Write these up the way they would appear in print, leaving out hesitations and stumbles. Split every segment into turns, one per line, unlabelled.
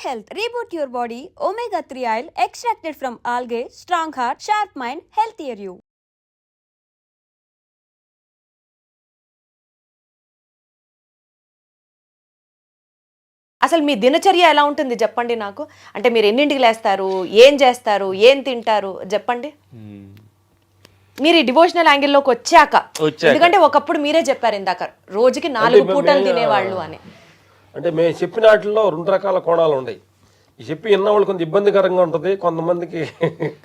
health. Reboot your body. Omega-3 oil extracted from algae. Strong heart, sharp mind, healthier you.
అసలు మీ దినచర్య ఎలా ఉంటుంది చెప్పండి నాకు. అంటే మీరు ఎన్నింటికి లేస్తారు, ఏం చేస్తారు, ఏం తింటారు చెప్పండి. మీరు ఈ డివోషనల్ యాంగిల్లోకి వచ్చాక, ఎందుకంటే ఒకప్పుడు మీరే చెప్పారు ఇందాక రోజుకి 4 పూటలు తినేవాళ్ళు అని.
అంటే మేము చెప్పిన వాటిల్లో 2 రకాల కోణాలు ఉన్నాయి. చెప్పి విన్న వాళ్ళు కొంత ఇబ్బందికరంగా ఉంటుంది, కొంతమందికి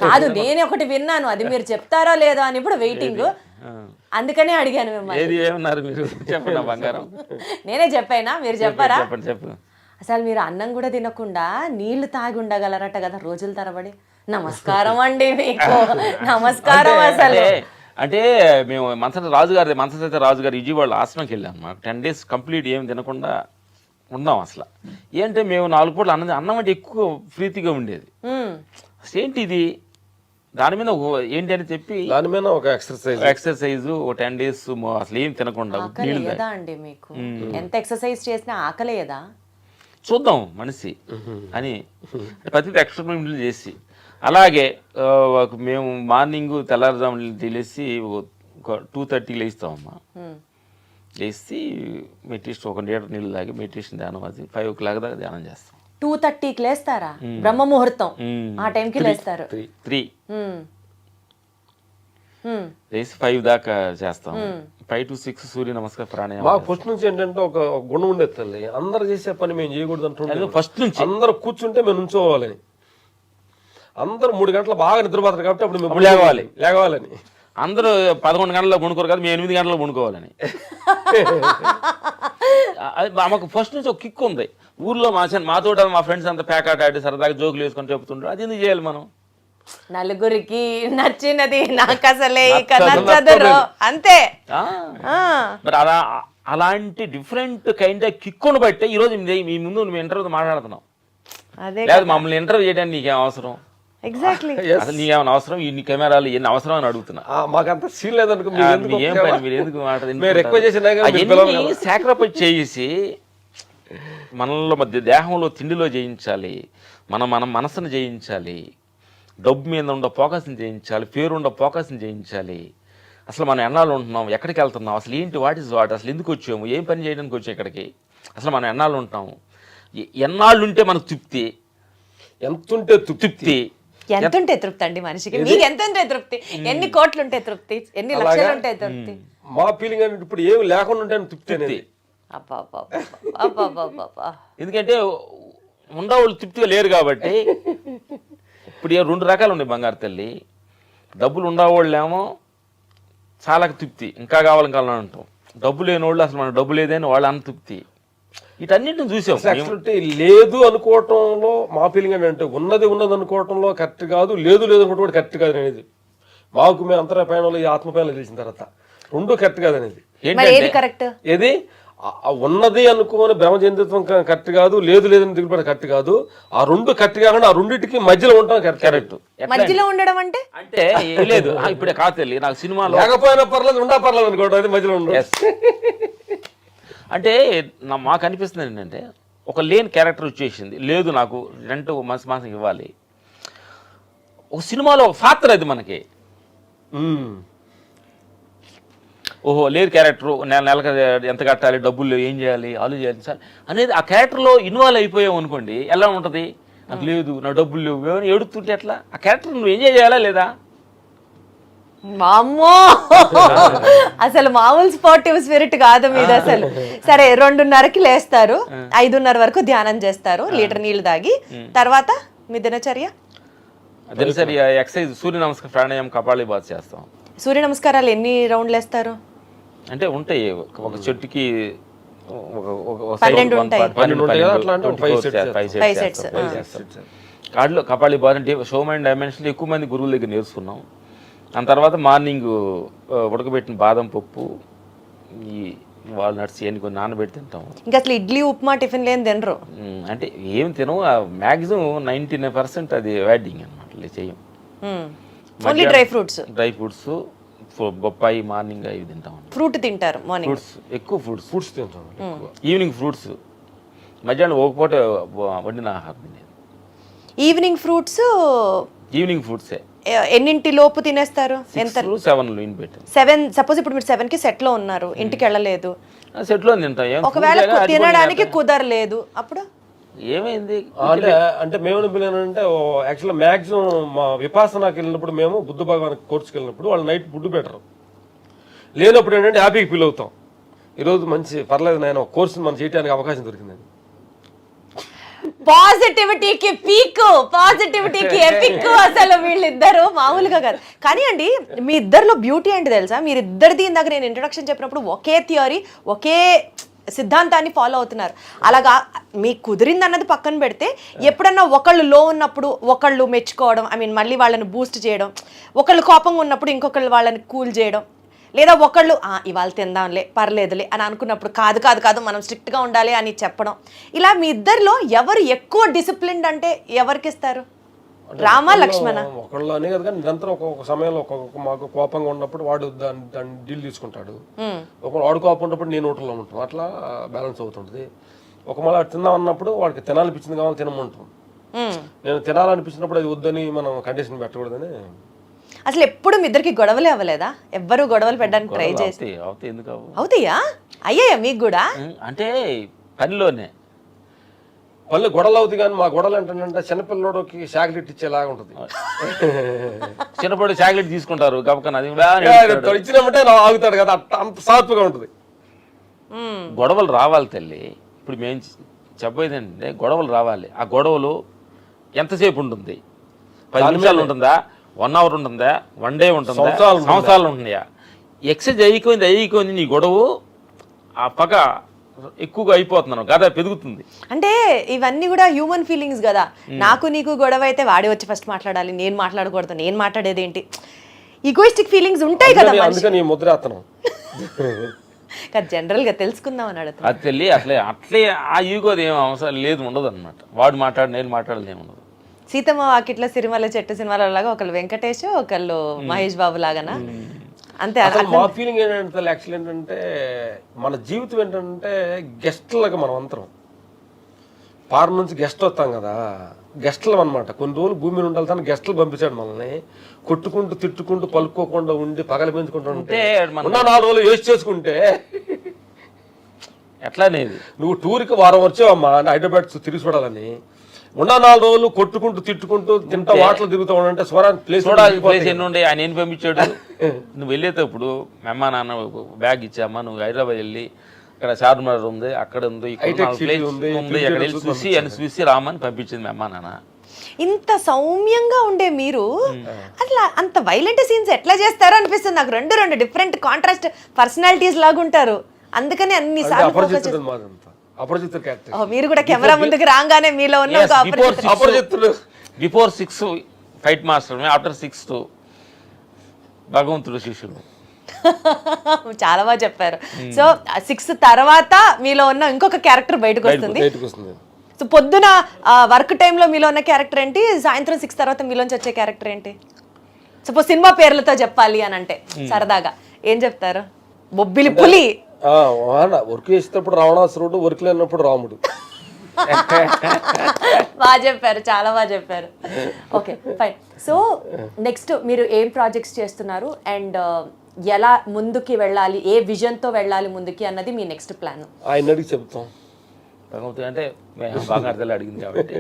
కాదు. నేను ఒకటి విన్నాను, అది మీరు చెప్తారో లేదో అని ఇప్పుడు వెయిటింగ్, అందుకనే అడిగాను మిమ్మల్ని.
బంగారం
నేనే చెప్పానా, మీరు చెప్పారా?
చెప్పు.
అసలు మీరు అన్నం కూడా తినకుండా నీళ్లు తాగి ఉండగలరట కదా రోజుల తరబడి. నమస్కారం అండి మీకు, నమస్కారం. అసలు
అంటే మేము మనసైతే రాజుగారి విజయవాడ ఆశ్రమంకి వెళ్ళాం. మాకు 10 days కంప్లీట్ ఏం తినకుండా ఉన్నాం. అసలు ఏంటంటే మేము 4 పూటలు అన్నం అంటే ఎక్కువ ప్రీతిగా ఉండేది. ఏంటి ఇది, దాని మీద ఏంటి అని చెప్పి
దాని మీద ఒక
ఎక్సర్సైజ్ ఒక 10 days అసలు ఏం తినకుండా
అండి. మీకు ఎంత ఎక్సర్సైజ్ చేసినా ఆకలేదా?
చూద్దాం మనిషి అని ప్రతి ఎక్స్పెరిమెంట్లు చేసి, అలాగే మేము మార్నింగ్ తెల్లారుజాము తెలిసి 2:30 లేస్తామమ్మా. లేచి మెడిటేషన్ 1 లీటర్ నీళ్ళు తాగి మెడిటేషన్ ధ్యానం, అది 5 o'clock దాకా ధ్యానం చేస్తాం.
2:30కి లేస్తారా? బ్రహ్మ ముహూర్తం ఆ టైంకి లేస్తారు.
3 లేచి 5 దాకా చేస్తాం. 5 to 6 సూర్య నమస్కారం ప్రాణాయామం.
మాకు ఫస్ట్ నుంచి ఏంటంటే ఒక గుణం ఉండేది తల్లి, అందరు చేసే పని మేము చేయకూడదు అంటుండే.
ఫస్ట్ నుంచి
అందరూ కూర్చుంటే మేము నుంచోవాలని, అందరూ 3 గంటలు బాగా నిద్రపోతారు కాబట్టి అప్పుడు మేము లేవాలని.
అందరూ 11 గంటల్లో పడుకోరు కదా, మేము 8 గంటల్లో పడుకోవాలని. మాకు ఫస్ట్ నుంచి ఒక కిక్ ఉంది. ఊర్లో మాతో మా ఫ్రెండ్స్ అంతా ప్యాకాట్ ఆడి సరదాగా జోకులు వేసుకొని చెప్తుంటారు. అది ఎందుకు చేయాలి మనం?
నలుగురికి నచ్చినది నాకు అసలే ఇక నచ్చదు అంతే.
మరి అలాంటి డిఫరెంట్ కైండ్ ఆఫ్ కిక్కును బట్టే ఈరోజు మీ ముందు మేము ఇంటర్వ్యూతో మాట్లాడుతున్నాం. లేదు మమ్మల్ని ఇంటర్వ్యూ చేయడానికి నీకేం అవసరం?
ఎగ్జాక్ట్లీ.
అసలు నీకేమైనా అవసరం? ఈ కెమెరాలు ఎన్ని అవసరం అని అడుగుతున్నా.
మాకంత సీన్ లేదనుకో,
ఏం పని, మీరు ఎందుకు మాట్లాడుతున్నారు? సాక్రిఫైస్ చేసి మనలో మధ్య దేహంలో తిండిలో జయించాలి, మన మనసును జయించాలి, డబ్బు మీద ఉన్న ఫోకస్ని జయించాలి, పేరు ఉన్న ఫోకస్ని జయించాలి. అసలు మనం ఎన్నాళ్ళు ఉంటున్నాం, ఎక్కడికి వెళ్తున్నాం, అసలు ఏంటి, వాట్ ఇస్ వాట్, అసలు ఎందుకు వచ్చాము, ఏం పని చేయడానికి వచ్చాము ఇక్కడికి, అసలు మనం ఎన్నాళ్ళు ఉంటాము, ఎన్నాళ్ళు ఉంటే మనకు తృప్తి,
ఎంతుంటే తృప్తి,
ఎంతుంటే తృప్తి అండి మనిషికి. మీకు ఎంత ఉంటే తృప్తి? ఎన్ని కోట్లు ఉంటే తృప్తి? ఎన్ని లక్షలు ఉంటే తృప్తి?
మా ఫీలింగ్ అంటే ఇప్పుడు ఏమి లేకుండా ఉంటే తృప్తి అనేది.
ఎందుకంటే ఉండవాళ్ళు తృప్తిగా లేరు కాబట్టి. ఇప్పుడు 2 రకాలు ఉన్నాయి బంగారు తల్లి. డబ్బులు ఉండేవాళ్ళేమో చాలా తృప్తి, ఇంకా కావాలని అంటాం. డబ్బు లేని వాళ్ళు అసలు మన డబ్బు లేదని వాళ్ళు అంత తృప్తి. వీటన్నిటిని చూసాం.
లేదు అనుకోవటంలో మా ఫీలింగ్ ఏంటంటే ఉన్నది అనుకోవటంలో కరెక్ట్ కాదు, లేదు అనుకోవటం కరెక్ట్ కాదు అనేది మాకు. మేము అంతర పయనంలో ఈ ఆత్మ పయనంలో తెలిసిన తర్వాత 2 కరెక్ట్ కాదు అనేది. ఏది ఉన్నది అనుకోని భ్రమ చెందిత్వం కరెక్ట్ కాదు, లేదని దిగుబడి కరెక్ట్ కాదు. ఆ 2 కరెక్ట్ కాకుండా ఆ 2టికి మధ్యలో ఉంటాం కరెక్ట్.
మధ్యలో ఉండడం అంటే
లేదు. ఇప్పుడే కాదు తెలియ నాకు సినిమాలో
లేకపోయినా పర్లేదు, ఉండా పర్లేదు అనుకోవడం, అది మధ్యలో ఉండడం.
అంటే మాకు అనిపిస్తుంది ఏంటంటే ఒక లేని క్యారెక్టర్ వచ్చేసింది, లేదు నాకు రెంట్ మాసం ఇవ్వాలి. ఒక సినిమాలో ఒక పాత్ర అది మనకి. ఓహో లేదు క్యారెక్టర్, నెలకు ఎంత కట్టాలి, డబ్బులు ఏం చేయాలి, చేయాలి సార్ అనేది ఆ క్యారెక్టర్లో ఇన్వాల్వ్ అయిపోయావు అనుకోండి, ఎలా ఉంటుంది? నాకు లేదు, నా డబ్బులు లేవు, ఏమైనా ఏడుతుంటే ఎట్లా? ఆ క్యారెక్టర్ నువ్వు ఎంజాయ్ చేయాలా లేదా?
మామో అసలు మామూలు స్పోర్టివ్ స్పిరిట్ కాదు మీది అసలు. సరే 2:30కి లేస్తారు, 5:30 వరకు ధ్యానం చేస్తారు, లీటర్ నీళ్లు తాగి. తర్వాత మీ దినచర్య
ఎక్సర్సైజ్, సూర్య నమస్కారం, ప్రాణాయామం, కపాలి బాత్ చేస్తాం.
సూర్య నమస్కారాలు ఎన్ని రౌండ్లు వేస్తారు?
అంటే ఉంటాయి, ఒక చెట్టుకి
12 ఉంటాయి.
కాడులో కపాలి బాత్ అంటే షో మైండ్ డైమెన్షన్ ఎక్కువ మంది గురువుల దగ్గర నేర్చుకున్నాం. దాని తర్వాత మార్నింగ్ ఉడకబెట్టిన బాదం పప్పు, ఈ వాల్నట్స్ ఇవన్నీ కొన్ని నానబెట్టి తింటాం.
ఇంకా అసలు ఇడ్లీ ఉప్మా టిఫిన్ లేని తినరు.
అంటే ఏం తినము, మ్యాక్సిమం 99% అది అవాయిడింగ్ అనమాట, చేయం.
ఓన్లీ డ్రై ఫ్రూట్స్,
బొప్పాయి మార్నింగ్ అవి తింటాం.
ఫ్రూట్ తింటారు మార్నింగ్?
ఫ్రూట్స్ ఎక్కువ, ఫ్రూట్స్
తింటాం.
ఈవినింగ్ ఫ్రూట్స్ మధ్యాహ్నం ఒక పూట వండిన ఆహారం నేను.
ఈవినింగ్ ఫ్రూట్స్
ఈవినింగ్ ఫుడ్సే
ఎన్నింటి లోపు తినేస్తారు? ఎంత?
7 ఇన్ పెట్టాను.
7 సపోజ్ ఇప్పుడు మీరు 7కి సెట్లో ఉన్నారు, ఇంటికి వెళ్ళలేదు,
సెట్లో తింటాం.
ఒకవేళ తినడానికి కుదరలేదు, అప్పుడు
ఏమైంది
అంటే మేము అంటే యాక్చువల్గా మ్యాక్సిమం మా విపాసనాకి వెళ్ళినప్పుడు, మేము బుద్ధ భగవాన్ కోర్సుకి వెళ్ళినప్పుడు వాళ్ళు నైట్ ఫుడ్ పెట్టరు. లేనప్పుడు ఏంటంటే హ్యాపీగా ఫీల్ అవుతాం, ఈరోజు మంచి పర్లేదు నేను కోర్సుని మనం చేయడానికి అవకాశం దొరికిందని.
పాజిటివిటీకి పీక్, పాజిటివిటీకి ఎపిక్ అసలు వీళ్ళిద్దరు మామూలుగా కాదు. కానీ అండి మీ ఇద్దరిలో బ్యూటీ ఏంటి తెలుసా? మీరిద్దరిది ఇందాక నేను ఇంట్రొడక్షన్ చెప్పినప్పుడు ఒకే థియరీ, ఒకే సిద్ధాంతాన్ని ఫాలో అవుతున్నారు. అలాగా మీకు కుదిరింది అన్నది పక్కన పెడితే, ఎప్పుడన్నా ఒకళ్ళు లో ఉన్నప్పుడు ఒకళ్ళు మెచ్చుకోవడం, మళ్ళీ వాళ్ళని బూస్ట్ చేయడం, ఒకళ్ళు కోపంగా ఉన్నప్పుడు ఇంకొకళ్ళు వాళ్ళని కూల్ చేయడం, లేదా ఒకళ్ళు ఇవాళ తిందాంలే పర్లేదులే అని అనుకున్నప్పుడు కాదు కాదు కాదు మనం స్ట్రిక్ట్గా ఉండాలి అని చెప్పడం. ఇలా మీ ఇద్దరిలో ఎవరు ఎక్కువ డిసిప్లిన్డ్ అంటే ఎవరికి ఇస్తారు? రామ లక్ష్మణ?
ఒకళ్ళు అనే కదా, కానీ నిరంతరం ఒక్కొక్క సమయంలో మాకు కోపంగా ఉన్నప్పుడు వాడు దాన్ని డీల్ తీసుకుంటాడు, వాడు కోపం ఉన్నప్పుడు నేను హోటల్లో ఉంటాం, అట్లా బ్యాలెన్స్ అవుతుంటుంది. ఒక మళ్ళీ తిందాం అన్నప్పుడు వాడికి తినాలనిపించింది కావాలి తినమంటాం, నేను తినాలనిపించినప్పుడు అది వద్దని మనం కండిషన్ పెట్టకూడదని.
అసలు ఎప్పుడు మీ ఇద్దరికి గొడవలే అవ్వలేదా? ఎవ్వరు గొడవలు పెట్టడానికి ట్రై చేసి
ఎందుకు
అవుతాయా? అయ్యాయా మీకు కూడా?
అంటే పనిలోనే
పళ్ళు గొడవలు అవుతాయి, కానీ మా గొడవలు ఏంటంటే చిన్నపిల్లడికి చాక్లెట్ ఇచ్చేలాగా ఉంటుంది.
చిన్నప్పుడు చాక్లెట్ తీసుకుంటారు గబకన, అది
ఇచ్చినామంటే ఆగుతాడు కదా, అంత సాత్విగా ఉంటుంది.
గొడవలు రావాలి తల్లి. ఇప్పుడు మేము చెప్పేది ఏంటంటే గొడవలు రావాలి. ఆ గొడవలు ఎంతసేపు ఉంటుంది? 10 నిమిషాలు ఉంటుందా? 1 అవర్ ఉంటుందా? 1 డే ఉంటుందా? సంవత్సరాలు ఉంటుందా? ఎక్సైజ్ అయిపోయింది నీ గొడవ ఆ పగ ఎక్కువగా అయిపోతున్నాను గదా, పెరుగుతుంది.
అంటే ఇవన్నీ కూడా హ్యూమన్ ఫీలింగ్స్ కదా. నాకు నీకు గొడవ అయితే వాడి వచ్చి ఫస్ట్ మాట్లాడాలి, నేను మాట్లాడకూడదు, నేను మాట్లాడేది ఏంటి, ఈగోయిస్టిక్ ఫీలింగ్స్ ఉంటాయి కదా.
అందుకని ముద్రాతనం
జనరల్ గా తెలుసుకుందాం అని అడుగుతా.
అది తెలి అట్లే ఆ ఈగోది ఏం అవసరం లేదు, ఉండదు అనమాట. వాడు మాట్లాడు నేను మాట్లాడదు ఏమి ఉండదు.
సీతమ్మ వాకిట్లో సిరిమల్ల చెట్టు సినిమాల లాగా ఒకళ్ళు వెంకటేష్, ఒకళ్ళు మహేష్ బాబు లాగానా? అంతే.
మా ఫీలింగ్ ఏంటంటే యాక్చువల్ ఏంటంటే మన జీవితం ఏంటంటే గెస్ట్లకు మనం అంతరం ఫారెన్ నుంచి గెస్ట్ వస్తాం కదా, గెస్ట్లు అనమాట. కొన్ని రోజులు భూమి ఉండాలి తను గెస్ట్లు పంపించాడు మనల్ని, కొట్టుకుంటూ తిట్టుకుంటూ పలుకోకుండా ఉండి పగల పెంచుకుంటూ ఉంటే 4 రోజులు వేస్ట్ చేసుకుంటే
ఎట్లా అనేది.
నువ్వు టూర్కి వారం వచ్చావమ్మా హైదరాబాద్ తిరిగి చూడాలని, 4 రోజులు కొట్టుకుంటూ తిట్టుకుంటూ తింటా వాటలు తిరుగుతూ ఉండంటే స్వరాన్ని
ప్లేస్ ఎన్ని ఉండే ఆయన ఏం పంపించాడు. నువ్వు వెళ్ళేటప్పుడు అమ్మ నాన్న బ్యాగ్ ఇచ్చామ్మా, నువ్వు హైదరాబాద్ వెళ్ళి ఇక్కడ చార్మినార్ ఉంది, అక్కడ ఉంది, ఉంది, అక్కడ వెళ్ళి చూసి రామని పంపించింది అమ్మ నాన్న.
ఇంత సౌమ్యంగా ఉండే మీరు అట్లా అంత వైలెంట్ సీన్స్ ఎట్లా చేస్తారో అనిపిస్తుంది నాకు. రెండు డిఫరెంట్ కాంట్రాస్ట్ పర్సనాలిటీస్ లాగా ఉంటారు, అందుకని అన్ని మీరు కూడా కెమెరా ముందుకు రాగానే మీలో ఉన్న
బిఫోర్ 6 ఫైట్ మాస్టర్, ఆఫ్టర్ 6 భగవంతుడు శిష్యుడు.
చాలా బాగా చెప్పారు. సో 6 తర్వాత మీలో ఉన్న ఇంకొక క్యారెక్టర్ బయటకు వస్తుంది. సో పొద్దున వర్క్ టైంలో మీలో ఉన్న క్యారెక్టర్ ఏంటి, సాయంత్రం 6 తర్వాత మీలోంచి వచ్చే క్యారెక్టర్ ఏంటి? సపోజ్ సినిమా పేర్లతో చెప్పాలి అని అంటే సరదాగా ఏం చెప్తారు? బొబ్బిలి పులి,
వర్క్ చేసేటప్పుడు రావణాసురుడు, వర్క్ లేనప్పుడు రాముడు.
బాగా చెప్పారు, చాలా బాగా చెప్పారు. Okay fine. సో నెక్స్ట్ మీరు ఏం ప్రాజెక్ట్స్ చేస్తున్నారు అండ్ ఎలా ముందుకి వెళ్ళాలి, ఏ విజన్తో వెళ్ళాలి ముందుకి అన్నది మీ నెక్స్ట్ ప్లాన్?
ఆయన అడిగి చెప్తాం.
అంటే బాగా అడిగింది కాబట్టి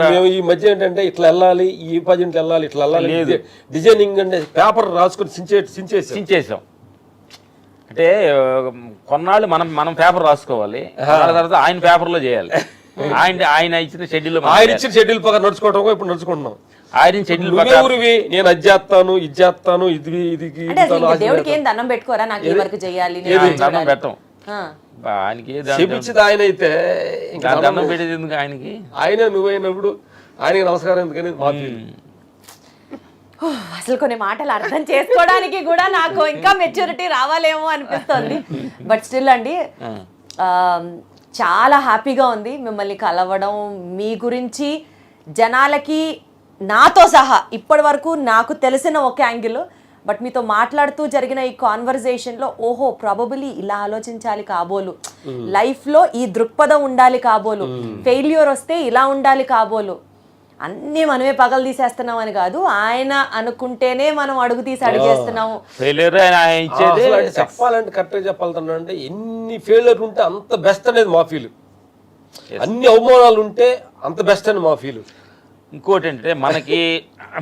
మేము ఈ మధ్య ఏంటంటే ఇట్లా వెళ్ళాలి, ఈ ప్రాజెక్ట్ వెళ్ళాలి, ఇట్లా వెళ్ళాలి, డిజైనింగ్ అంటే పేపర్ రాసుకొని సించేసాం. అంటే కొన్నాళ్ళు మనం పేపర్ రాసుకోవాలి, తర్వాత ఆయన పేపర్లో చేయాలి. ఆయన ఇచ్చిన షెడ్యూల్ పక్కన నడుచుకోవడం ఇప్పుడు నడుచుకుంటున్నాం.
ఆయన షెడ్యూల్
నేను అది చేస్తాను, ఇది చేస్తాను, ఇది
దేవుడికి ఏం దండం పెట్టుకోరా నాకు ఈ వర్క్ చేయాలి
దండం పెట్టం. ఆయనకి
ఆయన అయితే
దండం పెట్టేది ఎందుకు ఆయనకి?
ఆయన నువ్వైనప్పుడు ఆయనకి నమస్కారం ఎందుకని మా
అసలు కొన్ని మాటలు అర్థం చేసుకోవడానికి కూడా నాకు ఇంకా మెచ్యూరిటీ రావాలేమో అనిపిస్తుంది. బట్ స్టిల్ అండి చాలా హ్యాపీగా ఉంది మిమ్మల్ని కలవడం. మీ గురించి జనాలకి నాతో సహా ఇప్పటి వరకు నాకు తెలిసిన ఒక యాంగిల్ బట్ మీతో మాట్లాడుతూ జరిగిన ఈ కాన్వర్జేషన్లో ఓహో ప్రాబబులీ ఇలా ఆలోచించాలి కాబోలు, లైఫ్లో ఈ దృక్పథం ఉండాలి కాబోలు, ఫెయిల్యూర్ వస్తే ఇలా ఉండాలి కాబోలు, అన్నీ మనమే పగలు తీసేస్తున్నాం అని కాదు, ఆయన అనుకుంటేనే మనం అడుగు తీసి అడిగేస్తున్నాము.
ఫెయిల్యూర్ ఇచ్చేది
అసలు అంటే చెప్పాలంటే కరెక్ట్గా చెప్పాలంటే ఎన్ని ఫెయిల్యూర్ ఉంటే అంత బెస్ట్ అనేది మా ఫీల్, అన్ని అవమానాలు ఉంటే అంత బెస్ట్ అని మా ఫీల్.
ఇంకోటి ఏంటంటే మనకి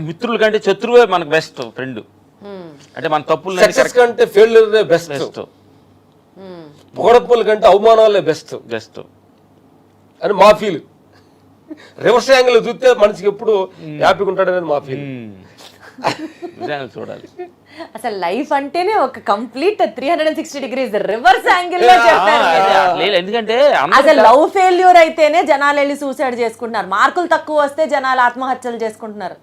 మిత్రుల కంటే శత్రువే మనకు బెస్ట్ ఫ్రెండ్. అంటే మన తప్పులు
సక్సెస్ కంటే ఫెయిల్యూర్ బెస్ట్, పొగడప్పుల కంటే అవమానాలే బెస్ట్
బెస్ట్
అని మా ఫీల్. రివర్స్ యాంగిల్ చూస్తే మనిషికి ఎప్పుడు హ్యాపీగా ఉంటాడు అనేది మా ఫీల్.
చూడాలి.
అసలు లైఫ్ అంటేనే ఒక కంప్లీట్ 360 డిగ్రీస్ రివర్స్ యాంగిల్ లో చెప్పారు మీరు.
ఎందుకంటే
అసలు లవ్ ఫెయిల్యూర్ అయితేనే జనాలు వెళ్ళి సూసైడ్ చేసుకుంటున్నారు, మార్కులు తక్కువ వస్తే జనాలు ఆత్మహత్యలు చేసుకుంటున్నారు.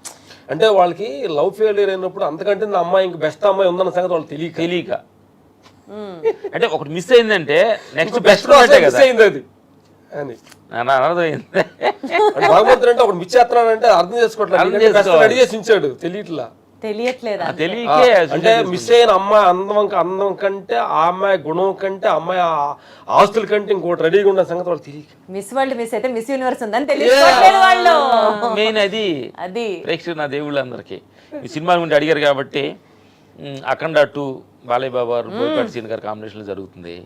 అంటే వాళ్ళకి లవ్ ఫెయిల్యూర్ అయినప్పుడు అంతకంటే నా అమ్మాయి ఇంక బెస్ట్ అమ్మాయి ఉందన్న సంగతి వాళ్ళు తెలియక
అంటే ఒకటి మిస్ అయిందంటే నెక్స్ట్ బెస్ట్
మిస్ అయింది అది అని
అర్థమైంది.
భగవంతుడు అంటే ఒకటి మిస్ చేస్తున్నాడంటే అర్థం చేసుకోవట్లేదు, రెడీ చేసి ఉంచాడు తెలియట్లా,
తెలియట్లేదా?
తెలియకే
అంటే మిస్ అయిన అమ్మాయి అందం కంటే ఆ అమ్మాయి గుణం కంటే అమ్మాయి ఆస్తుల కంటే ఇంకోటి రెడీగా ఉన్న సంగతి వాళ్ళు తెలియక.
మిస్ వరల్డ్ మిస్ అయితే మిస్ యూనివర్స్ ఉందని తెలియట్లేదు వాళ్ళు.
మెయిన్ అది ప్రేక్షకులు నా దేవుళ్ళు అందరికి ఈ సినిమా గురించి అడిగారు కాబట్టి అఖండ 2 బాలయ్య బాబు గారు బోయపాటి సీన్ గారి కాంబినేషన్ లో జరుగుతుంది.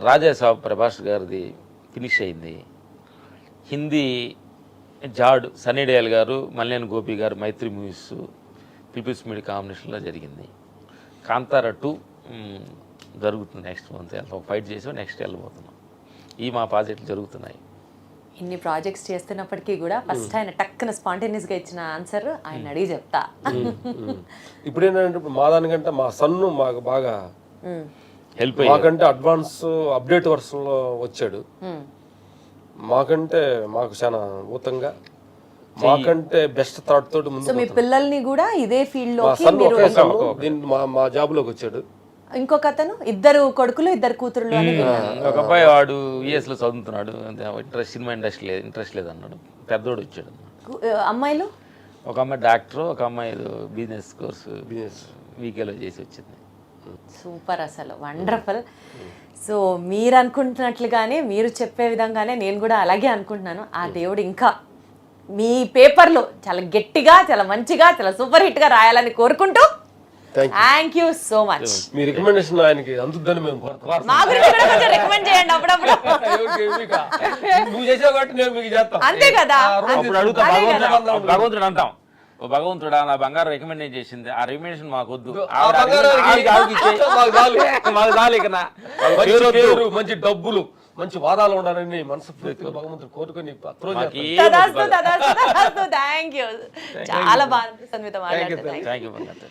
రాజా సాబ్ ప్రభాస్ గారిది ఫినిష్ అయింది. హిందీ జాడ్ సన్నీ డేల్ గారు మల్లేని గోపి గారు మైత్రి మూవీస్ పీపుల్స్ మీడియా కాంబినేషన్లో జరిగింది. కాంతారా 2 జరుగుతుంది నెక్స్ట్ మంత్, ఫైట్ చేసి నెక్స్ట్ వెళ్ళబోతున్నాం. ఈ మా ప్రాజెక్టులు జరుగుతున్నాయి.
ఇన్ని ప్రాజెక్ట్స్ చేస్తున్నప్పటికీ కూడా ఫస్ట్ ఆయన టక్కున స్పాంటేనియస్ గా ఇచ్చిన ఆన్సర్ ఆయన అడిగి చెప్తా.
ఇప్పుడు ఏంటంటే ఇప్పుడు మా దానికంటే మా సన్ను మాకు బాగా
హెల్ప్
మాకంటే అడ్వాన్స్ అప్డేట్ వర్షన్ లో వచ్చాడు. మాకంటే మాకు చాలా ఊతంగా మాకంటే బెస్ట్ థాట్ తోటి ముందు.
సో మీ పిల్లల్ని కూడా ఇదే ఫీల్డ్ లోకి మీరు
మా జాబ్ లోకి వచ్చాడు.
ఇంకొక అతను, ఇద్దరు కొడుకులు ఇద్దరు కూతురులు అని విన్నాను.
ఒక అబ్బాయి వాడు యుఎస్ లో చదువుతున్నాడు, సినిమా ఇంట్రెస్ట్ లేదు అన్నాడు. పెద్దోడు వచ్చాడు.
అమ్మాయిలు
ఒక అమ్మాయి డాక్టర్, ఒక అమ్మాయి బిజినెస్ కోర్సు వీకేలో చేసి వచ్చింది.
సూపర్, అసలు వండర్ఫుల్. సో మీరు అనుకుంటున్నట్లుగానే మీరు చెప్పే విధంగానే నేను కూడా అలాగే అనుకుంటున్నాను. ఆ దేవుడు ఇంకా మీ పేపర్లో చాలా గట్టిగా, చాలా మంచిగా, చాలా సూపర్ హిట్ గా రాయాలని కోరుకుంటూ thank you so much.
Me recommendation ఆయనకి అందుద్దని మేము
మా గురించి కూడా కొంచెం రికమెండ్ చేయండి అప్పుడప్పుడు.
నువ్వు చేసావు కాబట్టి నేను మీకు చేస్తాను.
అంతే కదా.
అప్పుడు అడుగుతా భగవంతుడు అంటాం, ఓ భగవంతుడా నా బంగారం రికమెండ్ చేసింది, ఆ రికమెండేషన్ మాకు వద్దు,
మంచి డబ్బులు మంచి వాదాలు ఉండాలని మనస్ఫూర్తిగా భగవంతుడు కోరుకొని
థ్యాంక్ యూ. చాలా బాగా అనిపిస్తుంది మీతో మాట్లాడుతున్నాను.